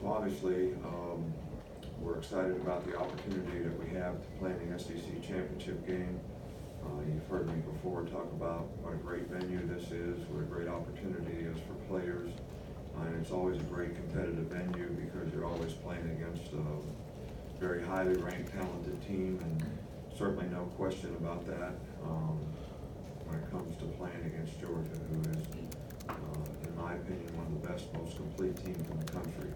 Well, obviously, we're excited about the opportunity that we have to play in the SEC championship game. You've heard me before talk about what a great venue this is, what a great opportunity it is for players. And it's always a great competitive venue because you're always playing against a very highly ranked, talented team, and certainly no question about that when it comes to playing against Georgia, who is, in my opinion, one of the best, most complete teams in the country.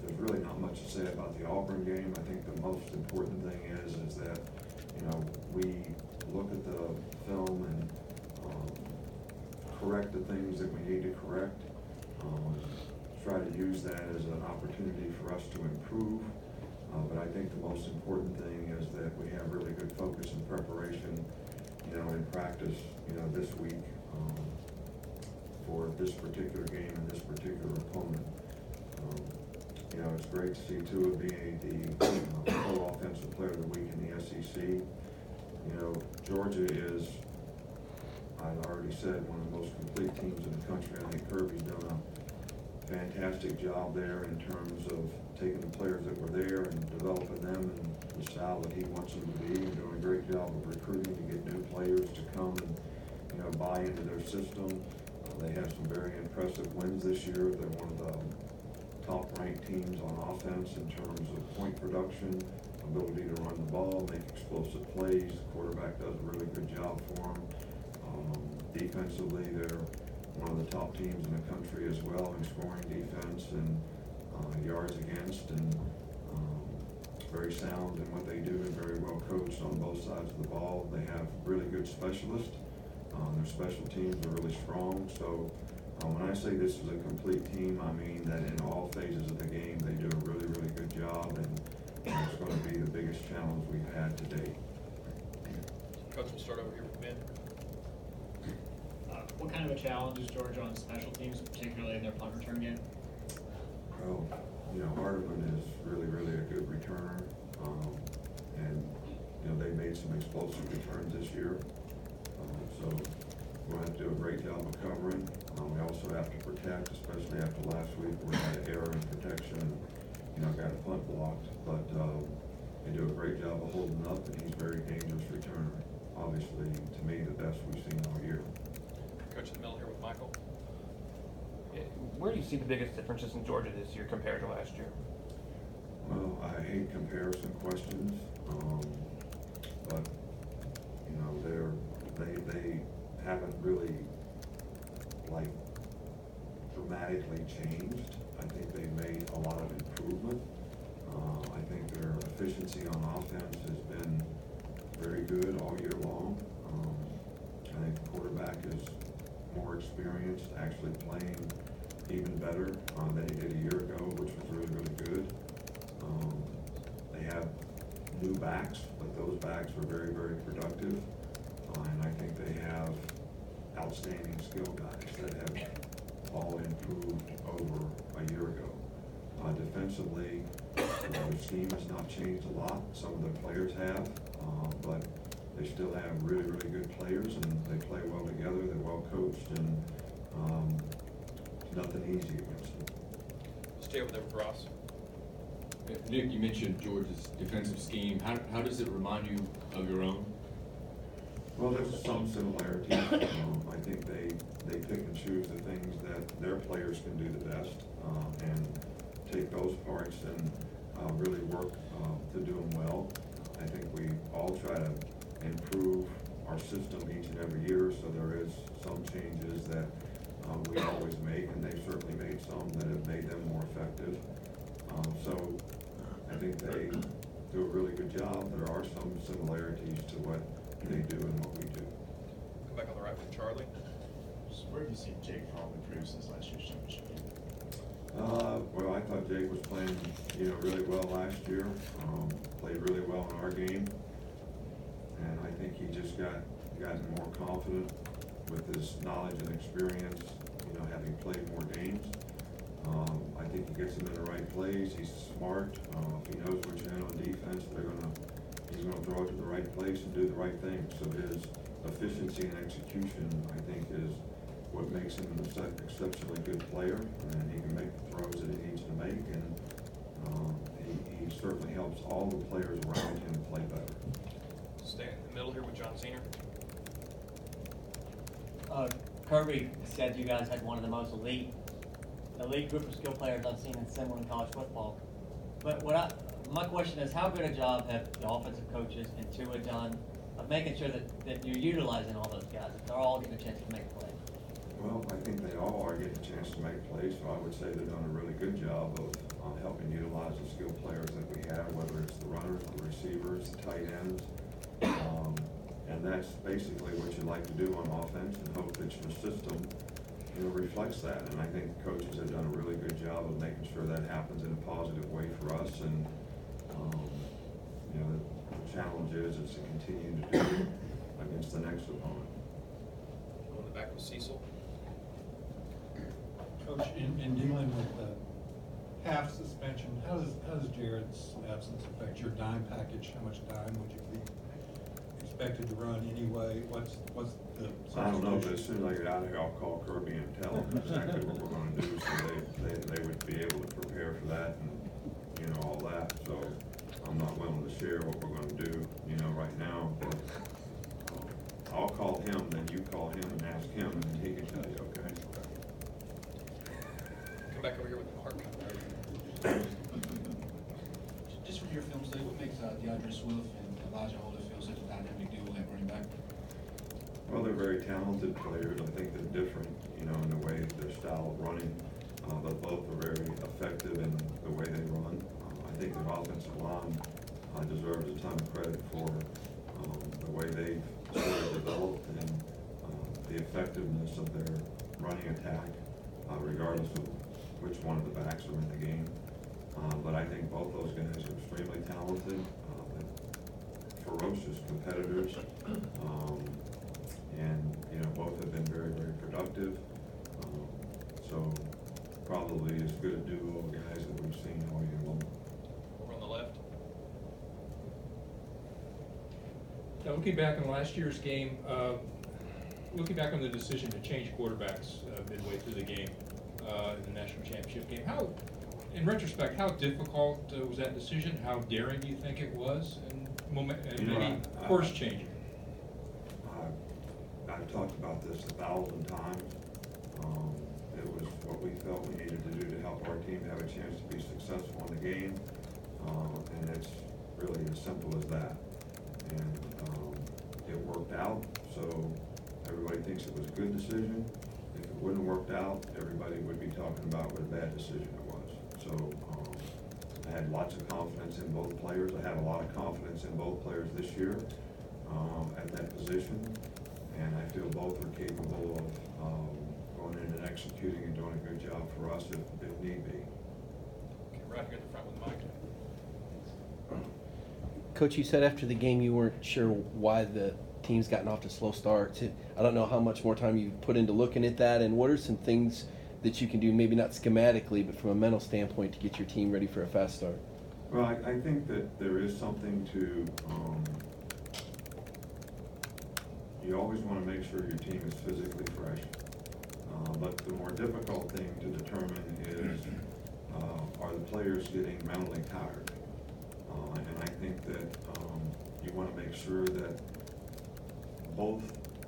There's really not much to say about the Auburn game. I think the most important thing is that, we look at the film and correct the things that we need to correct, try to use that as an opportunity for us to improve. But I think the most important thing is that we have really good focus and preparation, in practice, this week for this particular game and this particular opponent. It's great to see Tua being the co-offensive player of the week in the SEC. Georgia is, I've already said, one of the most complete teams in the country. I think Kirby's done a fantastic job there in terms of taking the players that were there and developing them in the style that he wants them to be, and doing a great job of recruiting to get new players to come and, buy into their system. They have some very impressive wins this year. They're one of the top-ranked teams on offense in terms of point production, ability to run the ball, make explosive plays. The quarterback does a really good job for them. Defensively, they're one of the top teams in the country as well in scoring defense and yards against, and very sound in what they do and very well coached on both sides of the ball. They have really good specialists. Their special teams are really strong. So when I say this is a complete team, I mean that in all phases of the game, they do a really, really good job, and it's going to be the biggest challenge we've had to date. Coach, we'll start over here with Ben. What kind of a challenge is Georgia on special teams, particularly in their punt return game? Well, Hardeman is really, really a good returner, and they made some explosive returns this year. So we'll have to do a great job of covering. We also have to protect, especially after last week where we had an error in protection and, got a punt blocked. But they do a great job of holding up, and he's a very dangerous returner. Obviously, to me, the best we've seen all year. Coach in the middle here with Michael. Where do you see the biggest differences in Georgia this year compared to last year? Well, I hate comparison questions, but they haven't really dramatically changed. I think they've made a lot of improvement. I think their efficiency on offense has been very good all year long. I think the quarterback is more experienced, actually playing even better than he did a year ago, which was really, really good. They have new backs, but those backs are very, very productive. And I think they have outstanding skill guys that have all improved over a year ago. Defensively, the scheme has not changed a lot. Some of the players have, but they still have really, really good players, and they play well together. They're well coached, and nothing easy against them. Stay over there with Ross. Nick, you mentioned Georgia's defensive scheme. How does it remind you of your own? Well, there's some similarities. I think they pick and choose the things that their players can do the best, and take those parts and really work to do them well. I think we all try to improve our system each and every year, so there is some changes that we always make, and they've certainly made some that have made them more effective. So I think they do a really good job. There are some similarities to what they do and what we do. Come back on the right with Charlie. So where do you see Jake Fromm improve since last year's championship game? Well, I thought Jake was playing, really well last year. Played really well in our game, and I think he just gotten more confident with his knowledge and experience, having played more games. I think he gets them in the right plays. He's smart. If he knows what you're in on defense, he's gonna throw it to the right place and do the right thing. So his efficiency and execution, I think, is what makes him an exceptionally good player, and he can make the throws that he needs to helps all the players around him play better. Stay in the middle here with John Cena. Kirby said you guys had one of the most elite group of skill players I've seen in similar in college football. But my question is, how good a job have the offensive coaches and Tua done of making sure that you're utilizing all those guys, that they're all getting a chance to make plays? Well, I think they all are getting a chance to make plays, so I would say they've done a really good job of helping utilize the skilled players that we have, whether it's the runners, the receivers, the tight ends. And that's basically what you like to do on offense, and hope that your system, reflects that. And I think coaches have done a really good job of making sure that happens in a positive way for us. And the challenge is to continue to do it against the next opponent. Go in the back with Cecil. Coach, in dealing with the half suspension, how does Jared's absence affect your dime package? How much dime would you be expected to run anyway? What's the I don't know, but as soon as I get out of here, I'll call Kirby and tell him exactly what we're gonna do, so they would be able to prepare for that and, all that. So I'm not willing to share what we're gonna do, right now, but I'll call him, then you call him and ask him, and he can tell you, okay? Come back over here with Mark. Just from your film study, what makes DeAndre Swift and Elijah Holyfield such a dynamic duo at running back? Well, they're very talented players. I think they're different, in the way their style of running, but both are very effective in the way they run. I think their offensive line deserves a ton of credit for the way they've sort of developed and the effectiveness of their running attack, regardless of which one of the backs are in the game. But I think both those guys are extremely talented, ferocious competitors, and both have been very, very productive. So probably as good a duo of guys that we've seen all year long. Over on the left. Now, looking back on last year's game, looking back on the decision to change quarterbacks midway through the game, in the national championship game, in retrospect, how difficult was that decision? How daring do you think it was, and maybe course changing? I've talked about this 1,000 times. It was what we felt we needed to do to help our team have a chance to be successful in the game, and it's really as simple as that. And it worked out, so everybody thinks it was a good decision. If it wouldn't have worked out, everybody would be talking about what a bad decision it was. So I had lots of confidence in both players. I have a lot of confidence in both players this year at that position, and I feel both are capable of going in and executing and doing a good job for us if need be. Okay, right here at the front with Mike. Coach, you said after the game you weren't sure why the team's gotten off to slow starts. I don't know how much more time you've put into looking at that, and what are some things that you can do, maybe not schematically, but from a mental standpoint, to get your team ready for a fast start? Well, I think that there is something to, you always want to make sure your team is physically fresh. But the more difficult thing to determine is, are the players getting mentally tired? And I think that you want to make sure that both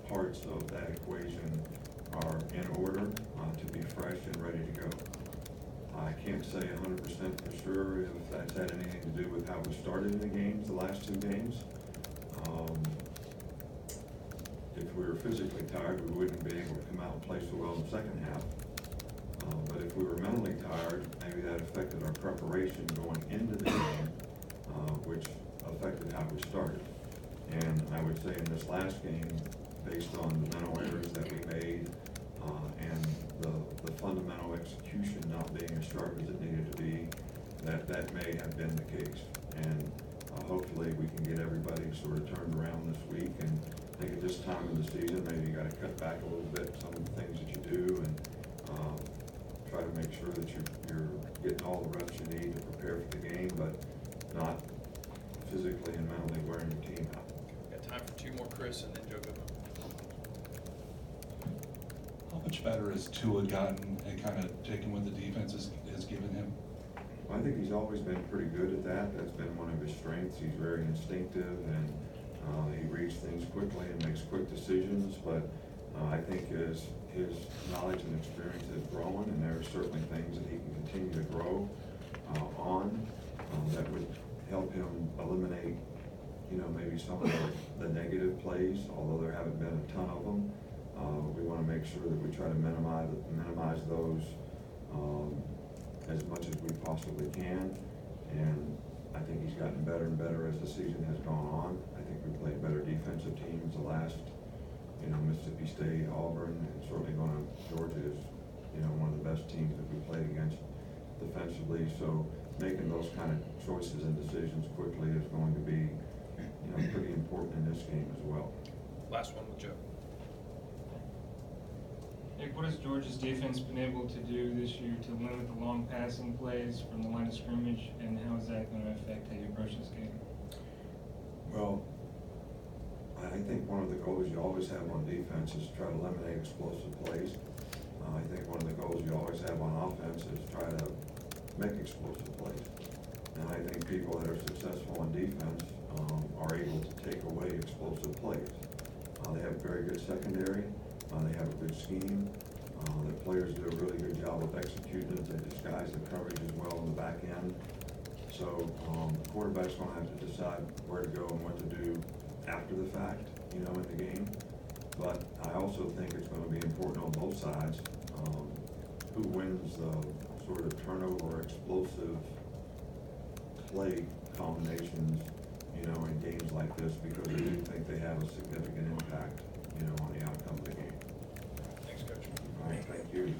parts of that equation are in order to be fresh and ready to go. I can't say 100% for sure if that's had anything to do with how we started in the games, the last two games. If we were physically tired, we wouldn't be able to come out and play so well in the second half. But if we were mentally tired, maybe that affected our preparation going into the game, which affected how we started. And I would say in this last game, based on the mental errors that we made and the fundamental execution not being as sharp as it needed to be, that may have been the case. And hopefully we can get everybody sort of turned around this week. And I think at this time of the season, maybe you got to cut back a little bit some of the things that you do and try to make sure that you're getting all the reps you need to prepare for the game, but not physically and mentally wearing your team out. Got time for two more, Chris, and then Joe Goodman. How much better has Tua gotten and kind of taking what the defense has given him? I think he's always been pretty good at that. That's been one of his strengths. He's very instinctive and he reads things quickly and makes quick decisions. But I think as his knowledge and experience has grown, and there are certainly things that he can continue to grow on that would help him eliminate, maybe some of the negative plays, although there haven't been a ton of them. We want to make sure that we try to minimize those as much as we possibly can. And I think he's gotten better and better as the season has gone on. I think we played better defensive teams the last, Mississippi State, Auburn, and certainly Georgia is, one of the best teams that we played against defensively. So making those kind of choices and decisions quickly is going to be, pretty important in this game as well. Last one with Joe. Nick, what has Georgia's defense been able to do this year to limit the long passing plays from the line of scrimmage, and how is that going to affect how you approach this game? Well, I think one of the goals you always have on defense is to try to eliminate explosive plays. I think one of the goals you always have on offense is try to make explosive plays. And I think people that are successful on defense are able to take away explosive plays. They have a very good secondary. They have a good scheme. The players do a really good job of executing it. They disguise the coverage as well on the back end. So the quarterback's going to have to decide where to go and what to do after the fact, in the game. But I also think it's going to be important on both sides who wins the sort of turnover explosive play combinations, in games like this, because I do think they have a significant impact, on the outcome of the game. Thanks, Coach. All right, thank you.